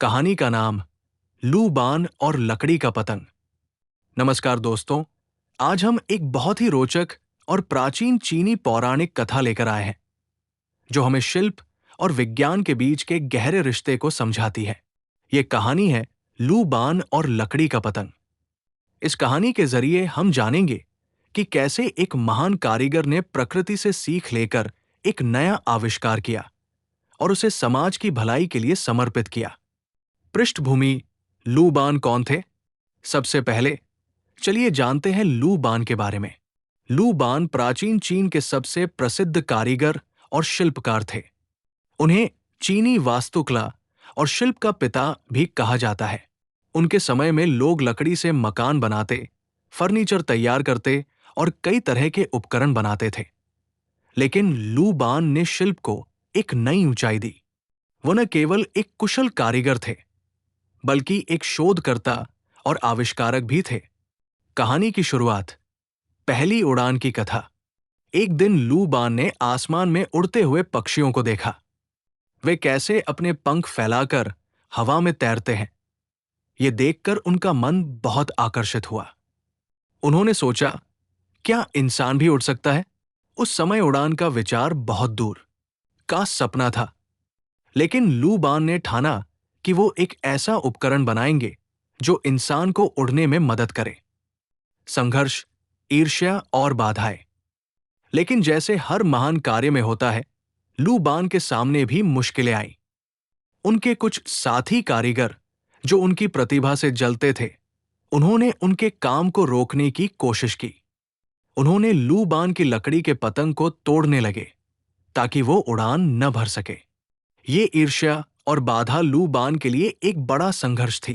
कहानी का नाम लू बान और लकड़ी का पतंग। नमस्कार दोस्तों, आज हम एक बहुत ही रोचक और प्राचीन चीनी पौराणिक कथा लेकर आए हैं जो हमें शिल्प और विज्ञान के बीच के गहरे रिश्ते को समझाती है। ये कहानी है लू बान और लकड़ी का पतंग। इस कहानी के जरिए हम जानेंगे कि कैसे एक महान कारीगर ने प्रकृति से सीख लेकर एक नया आविष्कार किया और उसे समाज की भलाई के लिए समर्पित किया। पृष्ठभूमि: लू बान कौन थे? सबसे पहले चलिए जानते हैं लू बान के बारे में। लू बान प्राचीन चीन के सबसे प्रसिद्ध कारीगर और शिल्पकार थे। उन्हें चीनी वास्तुकला और शिल्प का पिता भी कहा जाता है। उनके समय में लोग लकड़ी से मकान बनाते, फर्नीचर तैयार करते और कई तरह के उपकरण बनाते थे। लेकिन लू बान ने शिल्प को एक नई ऊंचाई दी। वो न केवल एक कुशल कारीगर थे, बल्कि एक शोधकर्ता और आविष्कारक भी थे। कहानी की शुरुआत: पहली उड़ान की कथा। एक दिन लू बान ने आसमान में उड़ते हुए पक्षियों को देखा। वे कैसे अपने पंख फैलाकर हवा में तैरते हैं। ये देखकर उनका मन बहुत आकर्षित हुआ। उन्होंने सोचा, क्या इंसान भी उड़ सकता है? उस समय उड़ान का विचार बहुत दूर का सपना था, लेकिन लू बान ने ठाना कि वो एक ऐसा उपकरण बनाएंगे जो इंसान को उड़ने में मदद करे। संघर्ष, ईर्ष्या और बाधाएं। लेकिन जैसे हर महान कार्य में होता है, लू बान के सामने भी मुश्किलें आईं। उनके कुछ साथी कारीगर जो उनकी प्रतिभा से जलते थे, उन्होंने उनके काम को रोकने की कोशिश की। उन्होंने लू बान की लकड़ी के पतंग को तोड़ने लगे ताकि वो उड़ान न भर सके। ये ईर्ष्या और बाधा लू बान के लिए एक बड़ा संघर्ष थी।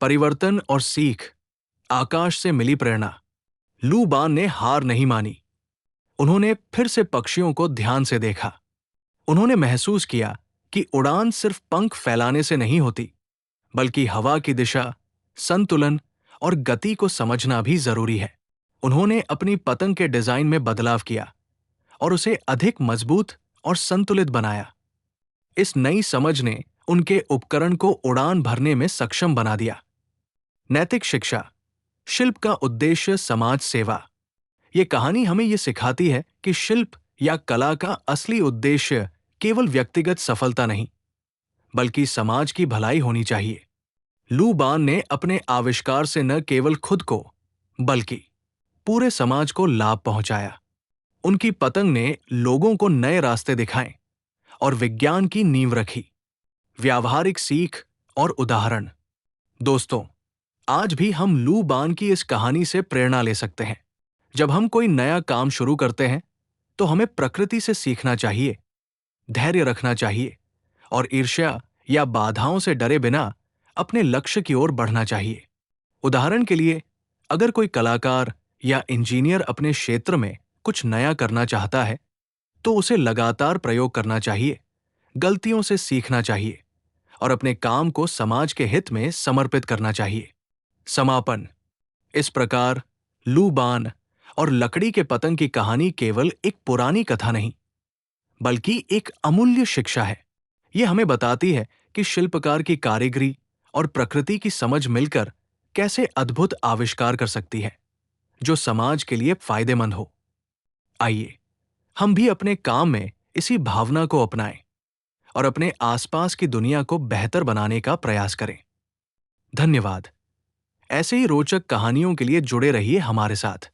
परिवर्तन और सीख, आकाश से मिली प्रेरणा। लू बान ने हार नहीं मानी। उन्होंने फिर से पक्षियों को ध्यान से देखा। उन्होंने महसूस किया कि उड़ान सिर्फ पंख फैलाने से नहीं होती, बल्कि हवा की दिशा, संतुलन और गति को समझना भी जरूरी है। उन्होंने अपनी पतंग के डिजाइन में बदलाव किया और उसे अधिक मजबूत और संतुलित बनाया। इस नई समझ ने उनके उपकरण को उड़ान भरने में सक्षम बना दिया। नैतिक शिक्षा: शिल्प का उद्देश्य समाज सेवा। ये कहानी हमें ये सिखाती है कि शिल्प या कला का असली उद्देश्य केवल व्यक्तिगत सफलता नहीं, बल्कि समाज की भलाई होनी चाहिए। लू बान ने अपने आविष्कार से न केवल खुद को, बल्कि पूरे समाज को लाभ पहुंचाया। उनकी पतंग ने लोगों को नए रास्ते दिखाए और विज्ञान की नींव रखी। व्यावहारिक सीख और उदाहरण: दोस्तों, आज भी हम लू बान की इस कहानी से प्रेरणा ले सकते हैं। जब हम कोई नया काम शुरू करते हैं, तो हमें प्रकृति से सीखना चाहिए, धैर्य रखना चाहिए और ईर्ष्या या बाधाओं से डरे बिना अपने लक्ष्य की ओर बढ़ना चाहिए। उदाहरण के लिए, अगर कोई कलाकार या इंजीनियर अपने क्षेत्र में कुछ नया करना चाहता है, तो उसे लगातार प्रयोग करना चाहिए, गलतियों से सीखना चाहिए और अपने काम को समाज के हित में समर्पित करना चाहिए। समापन: इस प्रकार लू बान और लकड़ी के पतंग की कहानी केवल एक पुरानी कथा नहीं, बल्कि एक अमूल्य शिक्षा है। यह हमें बताती है कि शिल्पकार की कारीगरी और प्रकृति की समझ मिलकर कैसे अद्भुत आविष्कार कर सकती है, जो समाज के लिए फायदेमंद हो। आइए हम भी अपने काम में इसी भावना को अपनाएं और अपने आसपास की दुनिया को बेहतर बनाने का प्रयास करें। धन्यवाद। ऐसे ही रोचक कहानियों के लिए जुड़े रहिए हमारे साथ।